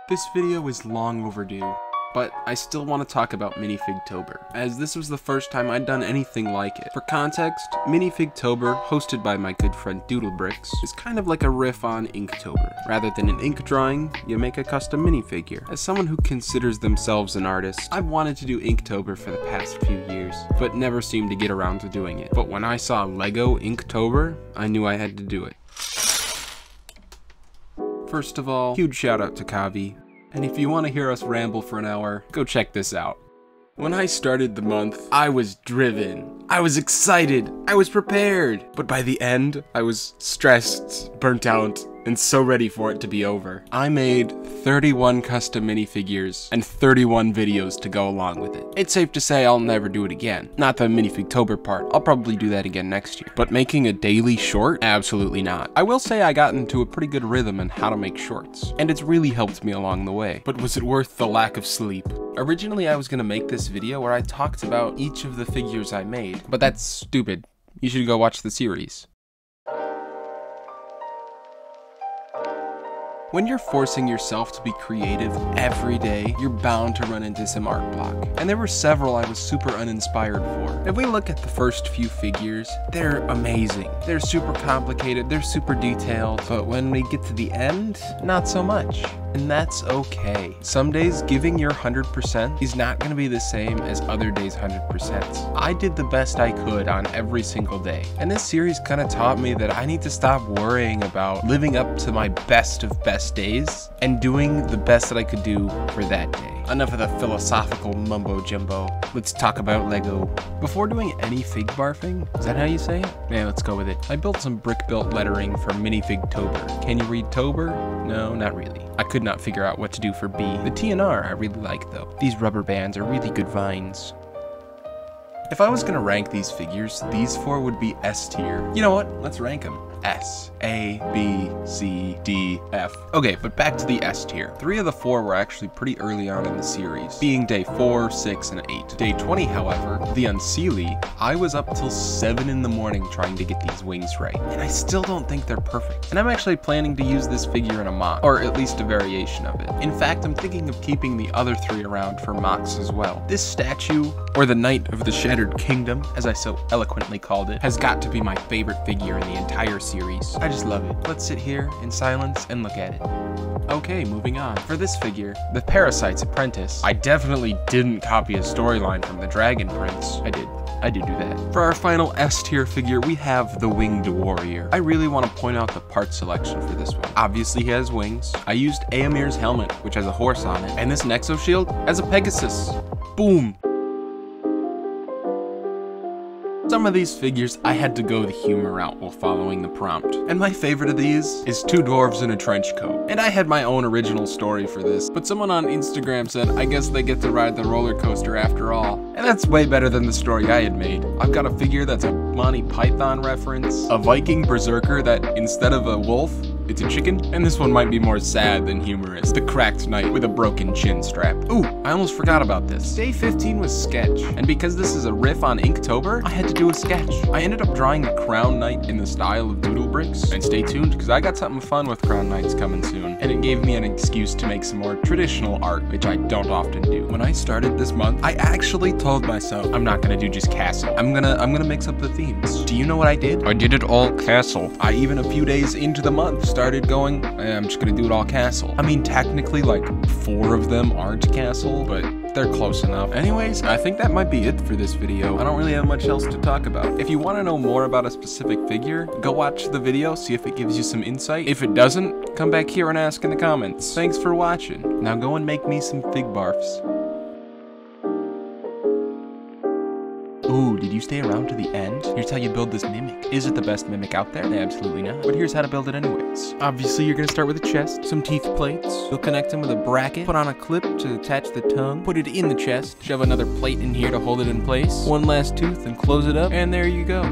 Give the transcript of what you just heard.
This video is long overdue, but I still want to talk about Minifigtober, as this was the first time I'd done anything like it. For context, Minifigtober, hosted by my good friend Doodlebricks, is kind of like a riff on Inktober. Rather than an ink drawing, you make a custom minifigure. As someone who considers themselves an artist, I've wanted to do Inktober for the past few years, but never seemed to get around to doing it. But when I saw Lego Inktober, I knew I had to do it. First of all, huge shout out to Kavi. And if you want to hear us ramble for an hour, go check this out. When I started the month, I was driven. I was excited. I was prepared. But by the end, I was stressed, burnt out, and so ready for it to be over. I made 31 custom minifigures and 31 videos to go along with it. It's safe to say I'll never do it again. Not the Minifigtober part, I'll probably do that again next year. But making a daily short? Absolutely not. I will say I got into a pretty good rhythm in how to make shorts, and it's really helped me along the way. But was it worth the lack of sleep? Originally I was gonna make this video where I talked about each of the figures I made, but that's stupid. You should go watch the series. When you're forcing yourself to be creative every day, you're bound to run into some art block. And there were several I was super uninspired for. If we look at the first few figures, they're amazing. They're super complicated, they're super detailed, but when we get to the end, not so much. And that's okay. Some days giving your 100% is not gonna be the same as other days' 100%. I did the best I could on every single day. And this series kind of taught me that I need to stop worrying about living up to my best of best days and doing the best that I could do for that day. Enough of the philosophical mumbo jumbo. Let's talk about Lego. Before doing any fig barfing, is that how you say it? Yeah, let's go with it. I built some brick-built lettering for Minifigtober. Can you read Tober? No, not really. I could not figure out what to do for B. The T and R I really like though. These rubber bands are really good vines. If I was gonna rank these figures, these four would be S tier. You know what? Let's rank them. S, A, B, C, D, F. Okay, but back to the S tier. 3 of the 4 were actually pretty early on in the series, being day 4, 6, and 8. Day 20, however, the Unseelie, I was up till 7 in the morning trying to get these wings right, and I still don't think they're perfect. And I'm actually planning to use this figure in a mock, or at least a variation of it. In fact, I'm thinking of keeping the other 3 around for mocks as well. This statue, or the Knight of the Shattered Kingdom, as I so eloquently called it, has got to be my favorite figure in the entire series. I just love it. Let's sit here in silence and look at it. Okay, moving on. For this figure, the Parasite's Apprentice, I definitely didn't copy a storyline from the Dragon Prince. I did do that. For our final S tier figure, we have the Winged Warrior. I really want to point out the part selection for this one. Obviously he has wings. I used Aomir's helmet, which has a horse on it, and this Nexo shield has a Pegasus. Boom! Some of these figures, I had to go the humor route while following the prompt. And my favorite of these is 2 dwarves in a trench coat. And I had my own original story for this, but someone on Instagram said, I guess they get to ride the roller coaster after all. And that's way better than the story I had made. I've got a figure that's a Monty Python reference, a Viking berserker that instead of a wolf, it's a chicken, and this one might be more sad than humorous. The Cracked Knight with a broken chin strap. Ooh, I almost forgot about this. Day 15 was sketch, and because this is a riff on Inktober, I had to do a sketch. I ended up drawing the Crown Knight in the style of Doodlebricks, and stay tuned because I got something fun with Crown Knights coming soon, and it gave me an excuse to make some more traditional art, which I don't often do. When I started this month, I actually told myself I'm not gonna do just castle. I'm gonna mix up the themes. Do you know what I did? I did it all castle. I even a few days into the month started going, I'm just gonna do it all castle. I mean, technically like 4 of them aren't castle, but they're close enough. Anyways, I think that might be it for this video. I don't really have much else to talk about. If you want to know more about a specific figure, go watch the video, see if it gives you some insight. If it doesn't, come back here and ask in the comments. Thanks for watching. Now go and make me some fig barfs. Ooh, did you stay around to the end? Here's how you build this mimic. Is it the best mimic out there? Absolutely not. But here's how to build it anyways. Obviously, you're gonna start with a chest, some teeth plates. You'll connect them with a bracket, put on a clip to attach the tongue, put it in the chest, shove another plate in here to hold it in place, one last tooth and close it up, and there you go.